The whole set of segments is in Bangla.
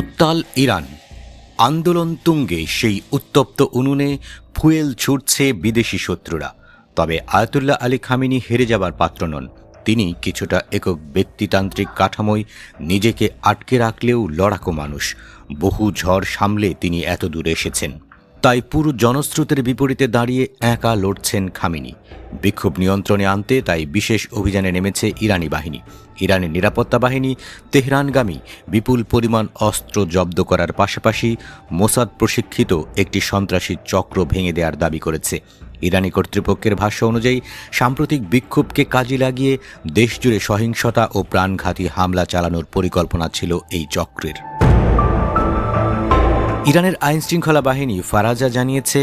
উত্তাল ইরান, আন্দোলন তুঙ্গে। সেই উত্তপ্ত উনুনে ফুয়েল ছুটছে বিদেশি শত্রুরা। তবে আয়াতুল্লাহ আলী খামেনি হেরে যাবার পাত্র নন। তিনি কিছুটা একক ব্যক্তিতান্ত্রিক কাঠামোয় নিজেকে আটকে রাখলেও লড়াকু মানুষ। বহু ঝড় সামলে তিনি এত দূরে এসেছেন। তাই পুরো জনস্রোতের বিপরীতে দাঁড়িয়ে একা লড়ছেন খামেনি। বিক্ষোভ নিয়ন্ত্রণে আনতে তাই বিশেষ অভিযানে নেমেছে ইরানি বাহিনী। ইরানের নিরাপত্তা বাহিনী তেহরানগামী বিপুল পরিমাণ অস্ত্র জব্দ করার পাশাপাশি মোসাদ প্রশিক্ষিত একটি সন্ত্রাসী চক্র ভেঙে দেওয়ার দাবি করেছে। ইরানি কর্তৃপক্ষের ভাষ্য অনুযায়ী সাম্প্রতিক বিক্ষোভকে কাজে লাগিয়ে দেশজুড়ে সহিংসতা ও প্রাণঘাতী হামলা চালানোর পরিকল্পনা ছিল এই চক্রের। ইরানের আইনশৃঙ্খলা বাহিনী ফারাজা জানিয়েছে,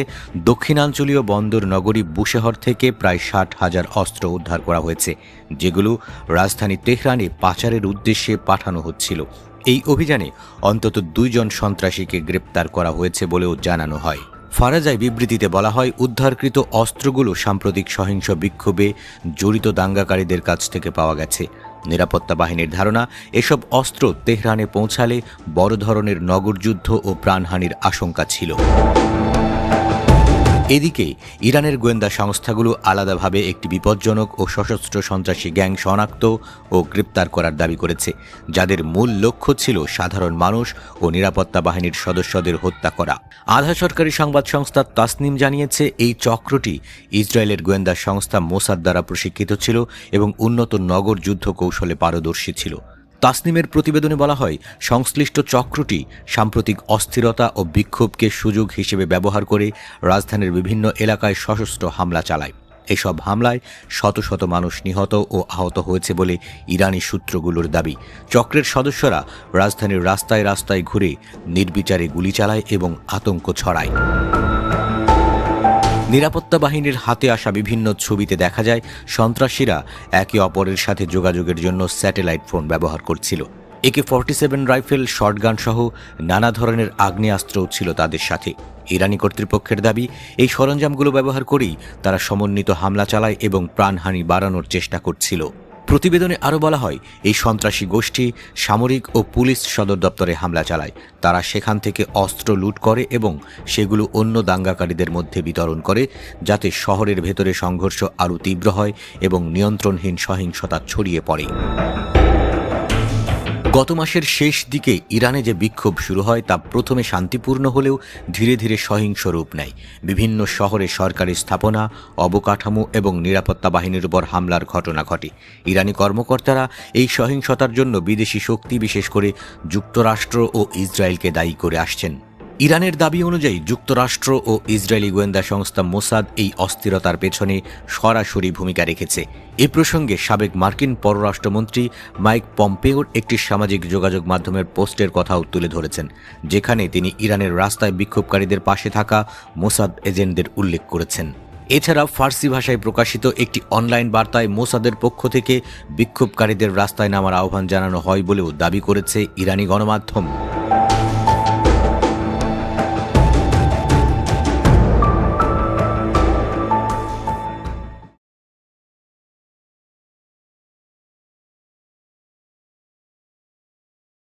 দক্ষিণাঞ্চলীয় বন্দর নগরী বুশেহর থেকে প্রায় 60,000 অস্ত্র উদ্ধার করা হয়েছে, যেগুলো রাজধানী তেহরানে পাচারের উদ্দেশ্যে পাঠানো হচ্ছিল। এই অভিযানে অন্তত 2 জন সন্ত্রাসীকে গ্রেপ্তার করা হয়েছে বলেও জানানো হয়। ফারাজায় বিবৃতিতে বলা হয়, উদ্ধারকৃত অস্ত্রগুলো সাম্প্রতিক সহিংস বিক্ষোভে জড়িত দাঙ্গাকারীদের কাছ থেকে পাওয়া গেছে। নিরাপত্তা বাহিনীর ধারণা, এসব অস্ত্র তেহরানে পৌঁছালে বড় ধরনের নগরযুদ্ধ ও প্রাণহানির আশঙ্কা ছিল। এদিকে ইরানের গোয়েন্দা সংস্থাগুলো আলাদাভাবে একটি বিপজ্জনক ও সশস্ত্র সন্ত্রাসী গ্যাং শনাক্ত ও গ্রেপ্তার করার দাবি করেছে, যাদের মূল লক্ষ্য ছিল সাধারণ মানুষ ও নিরাপত্তা বাহিনীর সদস্যদের হত্যা করা। আধা সরকারি সংবাদ সংস্থা তাসনিম জানিয়েছে, এই চক্রটি ইসরায়েলের গোয়েন্দা সংস্থা মোসাদ দ্বারা প্রশিক্ষিত ছিল এবং উন্নত নগর যুদ্ধ কৌশলে পারদর্শী ছিল। তাসনিমের প্রতিবেদনে বলা হয়, সংশ্লিষ্ট চক্রটি সাম্প্রতিক অস্থিরতা ও বিক্ষোভকে সুযোগ হিসেবে ব্যবহার করে রাজধানীর বিভিন্ন এলাকায় সশস্ত্র হামলা চালায়। এসব হামলায় শত শত মানুষ নিহত ও আহত হয়েছে বলে ইরানি সূত্রগুলোর দাবি। চক্রের সদস্যরা রাজধানীর রাস্তায় রাস্তায় ঘুরে নির্বিচারে গুলি চালায় এবং আতঙ্ক ছড়ায়। নিরাপত্তা বাহিনীর হাতে আসা বিভিন্ন ছবিতে দেখা যায়, সন্ত্রাসীরা একে অপরের সাথে যোগাযোগের জন্য স্যাটেলাইট ফোন ব্যবহার করছিল। AK-47 রাইফেল, শটগান সহ নানা ধরনের আগ্নেয়াস্ত্রও ছিল তাদের সাথে। ইরানি কর্তৃপক্ষের দাবি, এই সরঞ্জামগুলো ব্যবহার করেই তারা সমন্বিত হামলা চালায় এবং প্রাণহানি বাড়ানোর চেষ্টা করছিল। প্রতিবেদনে আরও বলা হয়, এই সন্ত্রাসী গোষ্ঠী সামরিক ও পুলিশ সদর দপ্তরে হামলা চালায়। তারা সেখান থেকে অস্ত্র লুট করে এবং সেগুলো অন্য দাঙ্গাকারীদের মধ্যে বিতরণ করে, যাতে শহরের ভেতরে সংঘর্ষ আরও তীব্র হয় এবং নিয়ন্ত্রণহীন সহিংসতা ছড়িয়ে পড়ে। গত মাসের শেষ দিকে ইরানে যে বিক্ষোভ শুরু হয় তা প্রথমে শান্তিপূর্ণ হলেও ধীরে ধীরে সহিংস রূপ নেয়। বিভিন্ন শহরে সরকারি স্থাপনা, অবকাঠামো এবং নিরাপত্তা বাহিনীর উপর হামলার ঘটনা ঘটে। ইরানি কর্মকর্তারা এই সহিংসতার জন্য বিদেশি শক্তি, বিশেষ করে যুক্তরাষ্ট্র ও ইসরায়েলকে দায়ী করে আসছেন। ইরানের দাবি অনুযায়ী যুক্তরাষ্ট্র ও ইসরায়েলি গোয়েন্দা সংস্থা মোসাদ এই অস্থিরতার পেছনে সরাসরি ভূমিকা রেখেছে। এ প্রসঙ্গে সাবেক মার্কিন পররাষ্ট্রমন্ত্রী মাইক পম্পেওর একটি সামাজিক যোগাযোগ মাধ্যমের পোস্টের কথাও তুলে ধরেছেন, যেখানে তিনি ইরানের রাস্তায় বিক্ষোভকারীদের পাশে থাকা মোসাদ এজেন্টদের উল্লেখ করেছেন। এছাড়া ফার্সি ভাষায় প্রকাশিত একটি অনলাইন বার্তায় মোসাদের পক্ষ থেকে বিক্ষোভকারীদের রাস্তায় নামার আহ্বান জানানো হয় বলেও দাবি করেছে ইরানি গণমাধ্যম।